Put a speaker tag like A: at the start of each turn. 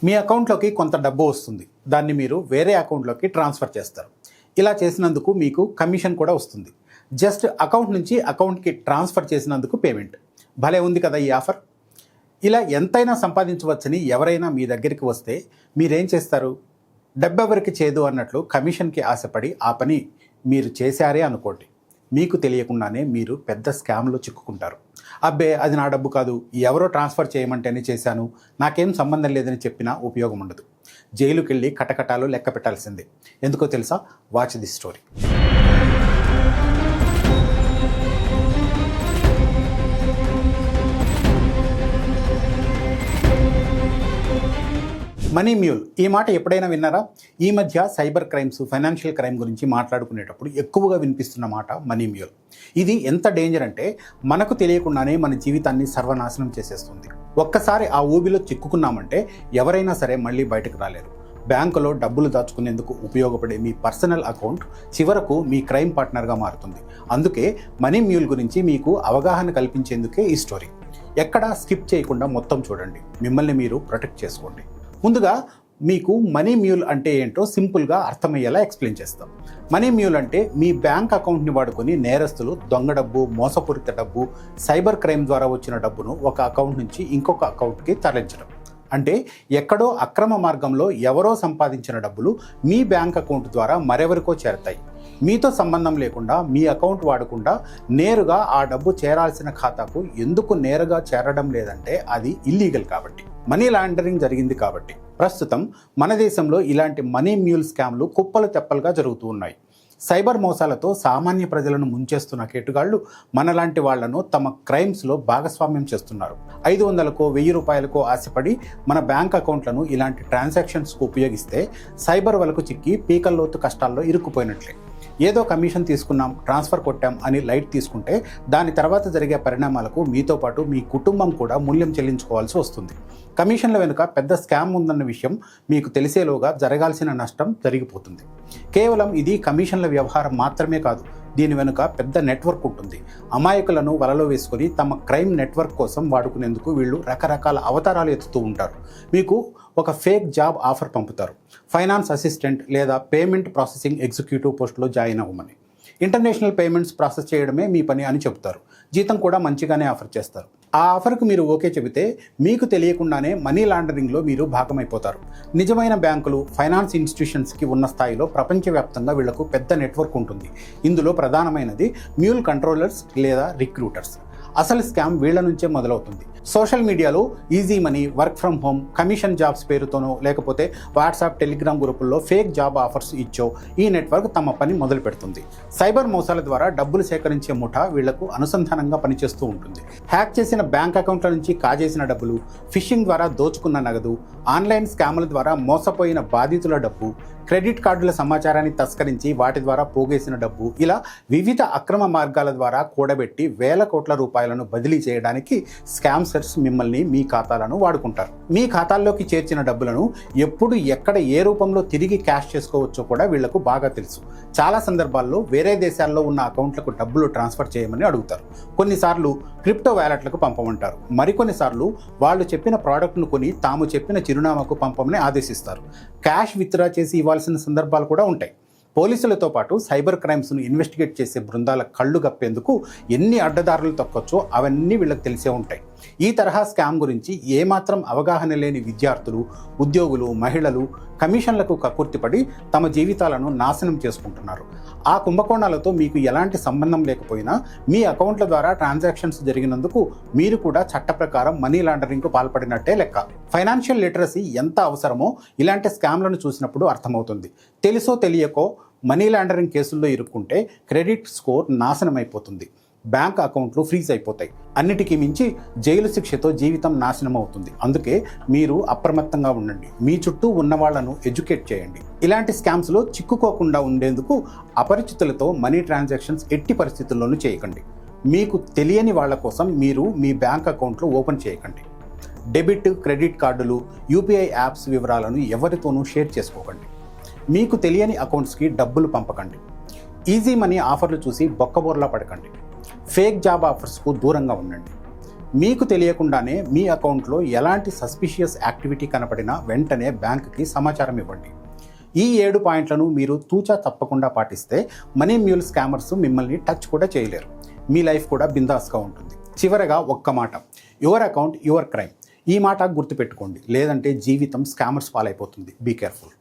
A: మీ అకౌంట్లోకి కొంత డబ్బు వస్తుంది. దాన్ని మీరు వేరే అకౌంట్లోకి ట్రాన్స్ఫర్ చేస్తారు. ఇలా చేసినందుకు మీకు కమిషన్ కూడా వస్తుంది. జస్ట్ అకౌంట్ నుంచి అకౌంట్కి ట్రాన్స్ఫర్ చేసినందుకు పేమెంట్. భలే ఉంది కదా ఈ ఆఫర్. ఇలా ఎంతైనా సంపాదించవచ్చని ఎవరైనా మీ దగ్గరికి వస్తే మీరేం చేస్తారు? డబ్బెవరికి చేదు అన్నట్లు కమిషన్కి ఆశపడి ఆ పని మీరు చేశారే అనుకోండి, మీకు తెలియకుండానే మీరు పెద్ద స్కామ్లో చిక్కుకుంటారు. అబ్బే అది నా డబ్బు కాదు, ఎవరో ట్రాన్స్ఫర్ చేయమంటేనే చేశాను, నాకేం సంబంధం లేదని చెప్పినా ఉపయోగం ఉండదు. జైలుకి వెళ్ళి కటకటాలు లెక్క పెట్టాల్సిందే. ఎందుకో తెలుసా? Watch the story. Money mule, ఈ మాట ఎప్పుడైనా విన్నారా? ఈ మధ్య సైబర్ క్రైమ్స్, ఫైనాన్షియల్ క్రైమ్ గురించి మాట్లాడుకునేటప్పుడు ఎక్కువగా వినిపిస్తున్న మాట మనీ మ్యూల్. ఇది ఎంత డేంజర్ అంటే మనకు తెలియకుండానే మన జీవితాన్ని సర్వనాశనం చేసేస్తుంది. ఒక్కసారి ఆ ఊబిలో చిక్కుకున్నామంటే ఎవరైనా సరే మళ్ళీ బయటకు రాలేరు. బ్యాంకులో డబ్బులు దాచుకునేందుకు ఉపయోగపడే మీ పర్సనల్ అకౌంట్ చివరకు మీ క్రైమ్ పార్ట్నర్గా మారుతుంది. అందుకే మనీ మ్యూల్ గురించి మీకు అవగాహన కల్పించేందుకే ఈ స్టోరీ. ఎక్కడా స్కిప్ చేయకుండా మొత్తం చూడండి, మిమ్మల్ని మీరు ప్రొటెక్ట్ చేసుకోండి. ముందుగా మీకు మనీ మ్యూల్ అంటే ఏంటో సింపుల్గా అర్థమయ్యేలా ఎక్స్ప్లెయిన్ చేస్తాం. మనీ మ్యూల్ అంటే మీ బ్యాంక్ అకౌంట్ని వాడుకొని నేరస్తులు దొంగ డబ్బు, మోసపూరిత డబ్బు, సైబర్ క్రైమ్ ద్వారా వచ్చిన డబ్బును ఒక అకౌంట్ నుంచి ఇంకొక అకౌంట్కి తరలించడం. అంటే ఎక్కడో అక్రమ మార్గంలో ఎవరో సంపాదించిన డబ్బులు మీ బ్యాంక్ అకౌంట్ ద్వారా మరెవరికో చేరతాయి. మీతో సంబంధం లేకుండా, మీ అకౌంట్ వాడకుండా నేరుగా ఆ డబ్బు చేరాల్సిన ఖాతాకు ఎందుకు నేరుగా చేరడం లేదంటే అది ఇల్లీగల్ కాబట్టి, మనీ లాండరింగ్ జరిగింది కాబట్టి. ప్రస్తుతం మన దేశంలో ఇలాంటి మనీ మ్యూల్ స్కామ్లు కుప్పలు తెప్పలుగా జరుగుతూ ఉన్నాయి. సైబర్ మోసాలతో సామాన్య ప్రజలను ముంచేస్తున్న కేటుగాళ్లు మనలాంటి వాళ్లను తమ క్రైమ్స్లో భాగస్వామ్యం చేస్తున్నారు. 500కో 1000 రూపాయలకో ఆశపడి మన బ్యాంక్ అకౌంట్లను ఇలాంటి ట్రాన్సాక్షన్స్కు ఉపయోగిస్తే సైబర్ వలకు చిక్కి పీకల్లోతు కష్టాల్లో ఇరుక్కుపోయినట్లే. ఏదో కమిషన్ తీసుకున్నాం, ట్రాన్స్ఫర్ కొట్టాం అని లైట్ తీసుకుంటే దాని తర్వాత జరిగే పరిణామాలకు మీతో పాటు మీ కుటుంబం కూడా మూల్యం చెల్లించుకోవాల్సి వస్తుంది. కమిషన్ల వెనుక పెద్ద స్కామ్ ఉందన్న విషయం మీకు తెలిసేలోగా జరగాల్సిన నష్టం జరిగిపోతుంది. కేవలం ఇది కమిషన్ల వ్యవహారం మాత్రమే కాదు, దీని వెనుక పెద్ద నెట్వర్క్ ఉంటుంది. అమాయకులను వలలో వేసుకొని తమ క్రైమ్ నెట్వర్క్ కోసం వాడుకునేందుకు వీళ్ళు రకరకాల అవతారాలు ఎత్తుతూ ఉంటారు. మీకు ఒక ఫేక్ జాబ్ ఆఫర్ పంపుతారు. ఫైనాన్స్ అసిస్టెంట్ లేదా పేమెంట్ ప్రాసెసింగ్ ఎగ్జిక్యూటివ్ పోస్టులో జాయిన్ అవ్వమని. ఇంటర్నేషనల్ పేమెంట్స్ ప్రాసెస్ చేయడమే మీ పని అని చెబుతారు. జీతం కూడా మంచిగానే ఆఫర్ చేస్తారు. ఆ ఆఫర్కు మీరు ఓకే చెబితే మీకు తెలియకుండానే మనీ లాండరింగ్లో మీరు భాగమైపోతారు. నిజమైన బ్యాంకులు, ఫైనాన్స్ ఇన్స్టిట్యూషన్స్కి ఉన్న స్థాయిలో ప్రపంచవ్యాప్తంగా వీళ్లకు పెద్ద నెట్వర్క్ ఉంటుంది. ఇందులో ప్రధానమైనది మ్యూల్ కంట్రోలర్స్ లేదా రిక్రూటర్స్. అసలు స్కామ్ వీళ్ల నుంచే మొదలవుతుంది. సోషల్ మీడియాలో easy money, work from home, commission jobs పేరుతోనో లేకపోతే వాట్సాప్, టెలిగ్రామ్ గ్రూపుల్లో ఫేక్ జాబ్ ఆఫర్స్ ఇచ్చో ఈ నెట్వర్క్ తమ పని మొదలు పెడుతుంది. సైబర్ మోసాల ద్వారా డబ్బులు సేకరించే ముఠా వీళ్లకు అనుసంధానంగా పనిచేస్తూ ఉంటుంది. హ్యాక్ చేసిన బ్యాంక్ అకౌంట్ల నుంచి కాజేసిన డబ్బులు, ఫిషింగ్ ద్వారా దోచుకున్న నగదు, ఆన్లైన్ స్కాముల ద్వారా మోసపోయిన బాధితుల డబ్బు, క్రెడిట్ కార్డుల సమాచారాన్ని తస్కరించి వాటి ద్వారా పోగేసిన డబ్బు, ఇలా వివిధ అక్రమ మార్గాల ద్వారా కూడబెట్టి వేల కోట్ల రూపాయలను బదిలీ చేయడానికి స్కామ్సర్స్ మిమ్మల్ని, మీ ఖాతాలను వాడుకుంటారు. మీ ఖాతాల్లోకి చేర్చిన డబ్బులను ఎప్పుడు, ఎక్కడ, ఏ రూపంలో తిరిగి క్యాష్ చేసుకోవచ్చో కూడా వీళ్లకు బాగా తెలుసు. చాలా సందర్భాల్లో వేరే దేశాల్లో ఉన్న అకౌంట్లకు డబ్బులు ట్రాన్స్ఫర్ చేయమని అడుగుతారు. కొన్నిసార్లు క్రిప్టో వ్యాలెట్లకు పంపమంటారు. మరికొన్నిసార్లు వాళ్ళు చెప్పిన ప్రోడక్ట్ను కొని తాము చెప్పిన చిరునామాకు పంపమని ఆదేశిస్తారు. క్యాష్ విత్డ్రా చేసి ఇవ్వాల్సిన సందర్భాలు కూడా ఉంటాయి. పోలీసులతో పాటు సైబర్ క్రైమ్స్ను ఇన్వెస్టిగేట్ చేసే బృందాల కళ్ళు గప్పేందుకు ఎన్ని అడ్డదారులు తొక్కొచ్చో అవన్నీ వీళ్ళకి తెలిసే ఉంటాయి. ఈ తరహా స్కామ్ గురించి ఏమాత్రం అవగాహన లేని విద్యార్థులు, ఉద్యోగులు, మహిళలు కమిషన్లకు కక్కుర్తిపడి తమ జీవితాలను నాశనం చేసుకుంటున్నారు. ఆ కుంభకోణాలతో మీకు ఎలాంటి సంబంధం లేకపోయినా మీ అకౌంట్ల ద్వారా ట్రాన్సాక్షన్స్ జరిగినందుకు మీరు కూడా చట్ట ప్రకారం మనీ లాండరింగ్కు పాల్పడినట్టే లెక్క. ఫైనాన్షియల్ లిటరసీ ఎంత అవసరమో ఇలాంటి స్కామ్లను చూసినప్పుడు అర్థమవుతుంది. తెలుసో తెలియకో మనీ లాండరింగ్ కేసుల్లో ఇరుక్కుంటే క్రెడిట్ స్కోర్ నాశనమైపోతుంది, బ్యాంక్ అకౌంట్లు ఫ్రీజ్ అయిపోతాయి. అన్నిటికీ మించి జైలు శిక్షతో జీవితం నాశనం అవుతుంది. అందుకే మీరు అప్రమత్తంగా ఉండండి. మీ చుట్టూ ఉన్న వాళ్లను ఎడ్యుకేట్ చేయండి. ఇలాంటి స్కామ్స్లో చిక్కుకోకుండా ఉండేందుకు అపరిచితులతో మనీ ట్రాన్సాక్షన్స్ ఎట్టి పరిస్థితుల్లోనూ చేయకండి. మీకు తెలియని వాళ్ల కోసం మీరు మీ బ్యాంక్ అకౌంట్లు ఓపెన్ చేయకండి. డెబిట్, క్రెడిట్ కార్డులు, యూపీఐ యాప్స్ వివరాలను ఎవరితోనూ షేర్ చేసుకోకండి. మీకు తెలియని అకౌంట్స్కి డబ్బులు పంపకండి. ఈజీ మనీ ఆఫర్లు చూసి బొక్కబోర్లా పడకండి. ఫేక్ జాబ్ ఆఫర్స్కు దూరంగా ఉండండి. మీకు తెలియకుండానే మీ అకౌంట్లో ఎలాంటి సస్పిషియస్ యాక్టివిటీ కనపడినా వెంటనే బ్యాంకుకి సమాచారం ఇవ్వండి. ఈ 7 పాయింట్లను మీరు తూచా తప్పకుండా పాటిస్తే మనీ మ్యూల్ స్కామర్స్ మిమ్మల్ని టచ్ కూడా చేయలేరు. మీ లైఫ్ కూడా బిందాస్గా ఉంటుంది. చివరగా ఒక్క మాట, యువర్ అకౌంట్ యువర్ క్రైమ్. ఈ మాట గుర్తుపెట్టుకోండి, లేదంటే జీవితం స్కామర్స్ పాలైపోతుంది. Be careful.